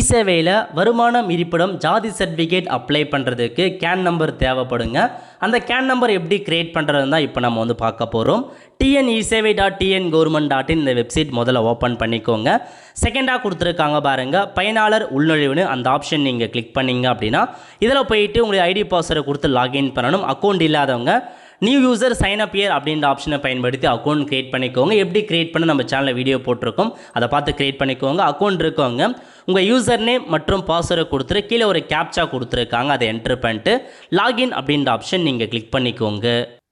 இ-சேவையில் வருமானம் இருப்பிடம் ஜாதி சர்டிஃபிகேட் அப்ளை பண்ணுறதுக்கு கேன் நம்பர் தேவைப்படுங்க. அந்த கேன் நம்பர் எப்படி கிரியேட் பண்ணுறதுன்னு தான் இப்போ நம்ம வந்து பார்க்க போகிறோம். tnisevai.tngovernment.in இந்த வெப்சைட் முதல்ல ஓப்பன் பண்ணிக்கோங்க. செகண்டாக கொடுத்துருக்காங்க பாருங்கள், பயனாளர் உள்நுழைவுன்னு அந்த ஆப்ஷன் நீங்கள் கிளிக் பண்ணிங்க அப்படின்னா இதில் போயிட்டு உங்களுடைய ஐடி பாஸ்வேர்டை கொடுத்து லாகின் பண்ணணும். அக்கௌண்ட் இல்லாதவங்க new user sign up here அப்படின்ற ஆப்ஷனை பயன்படுத்தி அக்கௌண்ட் கிரியேட் பண்ணிக்கோங்க. எப்படி கிரியேட் பண்ண நம்ம சேனலில் வீடியோ போட்டிருக்கோம், அதை பார்த்து கிரியேட் பண்ணிக்கோங்க. அக்கௌண்ட் இருக்கவங்க உங்கள் யூசர் நேம் மற்றும் பாஸ்வேர்டை கொடுத்துட்டு கீழே ஒரு கேப்சா கொடுத்துருக்காங்க, அதை என்ட்ரு பண்ணிட்டு லாகின் அப்படின்ற ஆப்ஷன் நீங்கள் கிளிக் பண்ணிக்கோங்க.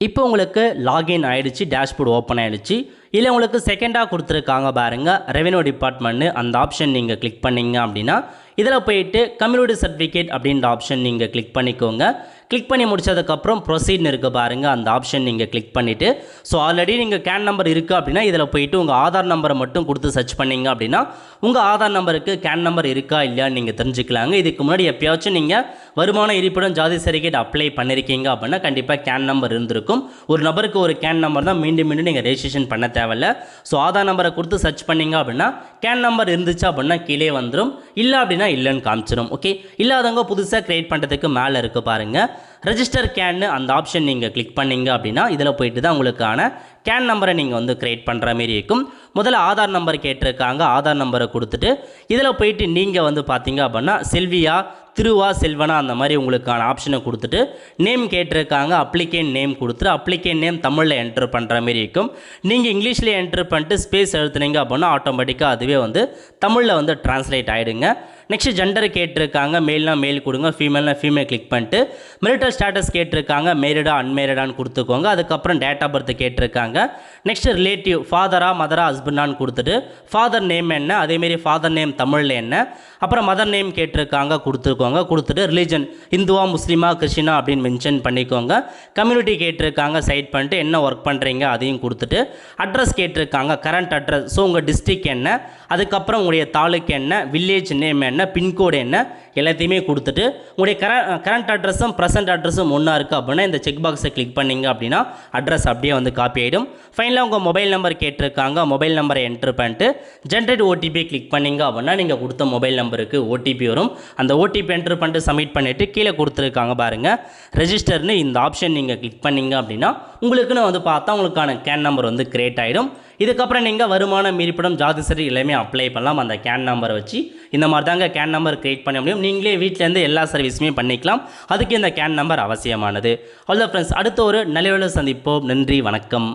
இப்போ உங்களுக்கு லாகின் ஆகிடுச்சு, டேஷ்போர்டு ஓப்பன் ஆகிடுச்சு. இல்லை உங்களுக்கு செகண்டாக கொடுத்துருக்காங்க பாருங்கள், ரெவென்யூ டிபார்ட்மெண்ட்டு அந்த ஆப்ஷன் நீங்கள் கிளிக் பண்ணிங்க அப்படின்னா இதில் போயிட்டு கம்யூனிட்டி சர்டிஃபிகேட் அப்படின்ற ஆப்ஷன் நீங்கள் கிளிக் பண்ணிக்கோங்க. கிளிக் பண்ணி முடிச்சதுக்கப்புறம் ப்ரொசீட்னு இருக்க பாருங்கள், அந்த ஆப்ஷன் நீங்கள் கிளிக் பண்ணிவிட்டு ஸோ ஆல்ரெடி நீங்கள் கேன் நம்பர் இருக்குது அப்படின்னா இதில் போயிட்டு உங்கள் ஆதார் நம்பரை மட்டும் கொடுத்து சர்ச் பண்ணிங்க அப்படின்னா உங்கள் ஆதார் நம்பருக்கு கேன் நம்பர் இருக்கா இல்லையான்னு நீங்கள் தெரிஞ்சுக்கலாங்க. இதுக்கு முன்னாடி எப்பயாச்சும் நீங்கள் வருமான இருப்பிடம் ஜாதி சர்டிஃபிகேட் அப்ளை பண்ணியிருக்கீங்க அப்படின்னா கண்டிப்பாக கேன் நம்பர் இருந்திருக்கும். ஒரு நபருக்கு ஒரு கேன் நம்பர் தான், மீண்டும் மீண்டும் நீங்கள் ரெஜிஸ்ட்ரேஷன் பண்ண தேவையில்ல. ஸோ ஆதார் நம்பரை கொடுத்து சர்ச் பண்ணிங்க அப்படின்னா கேன் நம்பர் இருந்துச்சு அப்படின்னா கீழே வந்துடும், இல்லை அப்படின்னா இல்லைன்னு காமிச்சிடும். ஓகே, இல்லாதவங்க புதுசாக கிரியேட் பண்ணுறதுக்கு மேலே இருக்க பாருங்கள் ரெஜிஸ்டர் கேன்னு அந்த ஆப்ஷன் நீங்கள் கிளிக் பண்ணிங்க அப்படின்னா இதில் போயிட்டு தான் உங்களுக்கான கேன் நம்பரை நீங்கள் வந்து கிரியேட் பண்ணுற மாரி இருக்கும். முதல்ல ஆதார் நம்பர் கேட்டிருக்காங்க, ஆதார் நம்பரை கொடுத்துட்டு இதில் போயிட்டு நீங்கள் வந்து பார்த்தீங்க அப்படின்னா செல்வியா திருவா செல்வனா அந்த மாதிரி உங்களுக்கான ஆப்ஷனை கொடுத்துட்டு நேம் கேட்டிருக்காங்க, அப்ளிகேன் நேம் கொடுத்துட்டு அப்ளிகேன் நேம் தமிழில் என்ட்ரு பண்ணுற மாரி இருக்கும். நீங்கள் இங்கிலீஷில் என்ட்ரு பண்ணிட்டு ஸ்பேஸ் எழுத்துனீங்க அப்படின்னா ஆட்டோமேட்டிக்காக அதுவே வந்து தமிழில் வந்து டிரான்ஸ்லேட் ஆகிடுங்க. நெக்ஸ்ட் ஜெண்டர் கேட்டிருக்காங்க, மேல்னா மேல் கொடுங்க, ஃபீமேல்னா ஃபீமேல் கிளிக் பண்ணிட்டு மெரிட்டல் ஸ்டேட்டஸ் கேட்டிருக்காங்க, மேரிடா அன்மேரிடான்னு கொடுத்துக்கோங்க. அதுக்கப்புறம் டேட் ஆஃப் பர்த் கேட்டிருக்காங்க. நெக்ஸ்ட் ரிலேட்டிவ் ஃபாதரா மதரா ஹஸ்பண்டான்னு கொடுத்துட்டு ஃபாதர் நேம் என்ன, அதேமாரி ஃபாதர் நேம் தமிழில் என்ன, அப்புறம் மதர் நேம் கேட்டிருக்காங்க கொடுத்துக்கோங்க. கொடுத்துட்டு ரிலீஜன் இந்துவா முஸ்லீமா கிறிஸ்டினா அப்படின்னு மென்ஷன் பண்ணிக்கோங்க. கம்யூனிட்டி கேட்டிருக்காங்க, சைட் பண்ணிட்டு என்ன ஒர்க் பண்ணுறீங்க அதையும் கொடுத்துட்டு அட்ரஸ் கேட்டிருக்காங்க, கரண்ட் அட்ரஸ், ஸோ உங்கள் டிஸ்ட்ரிக் என்ன, அதுக்கப்புறம் உங்களுடைய தாலுக்கு என்ன, வில்லேஜ் நேம் என்ன, பின்கோடு என்ன, எல்லாத்தையுமே கொடுத்துட்டு உங்களுடைய கரண்ட் அட்ரஸும் ப்ரெசென்ட் அட்ரஸும் ஒன்றா இருக்குது அப்படின்னா இந்த செக் பாக்ஸை கிளிக் பண்ணிங்க அப்படின்னா அட்ரஸ் அப்படியே வந்து காப்பி ஆகிடும். ஃபைனலாக உங்கள் மொபைல் நம்பர் கேட்டிருக்காங்க, மொபைல் நம்பரை என்ட்ரு பண்ணிட்டு ஜென்ரேட் ஓடிபி கிளிக் பண்ணிங்க அப்படின்னா நீங்கள் கொடுத்த மொபைல் நம்பருக்கு ஓடிபி வரும். அந்த ஓடிபி என்ட்ரு பண்ணிட்டு சப்மிட் பண்ணிவிட்டு கீழே கொடுத்துருக்காங்க பாருங்கள் ரெஜிஸ்டர்னு இந்த ஆப்ஷன் நீங்கள் கிளிக் பண்ணிங்க அப்படின்னா உங்களுக்குன்னு வந்து பார்த்தா உங்களுக்கான கேன் நம்பர் வந்து கிரியேட் ஆகிடும். இதுக்கப்புறம் நீங்கள் வருமானம் இருப்பிடம் ஜாதி சர்டிஃபிகேட் எல்லாமே அப்ளை பண்ணலாம். அந்த கேன் நம்பரை வச்சு இந்த மாதிரி தாங்க கேன் நம்பர் கிரியேட் பண்ண முடியும். நீங்களே வீட்டிலேருந்து எல்லா சர்வீஸுமே பண்ணிக்கலாம், அதுக்கு இந்த கேன் நம்பர் அவசியமானது. அவ்வளோ ஃப்ரெண்ட்ஸ், அடுத்த ஒரு நல்ல சந்திப்போம். நன்றி, வணக்கம்.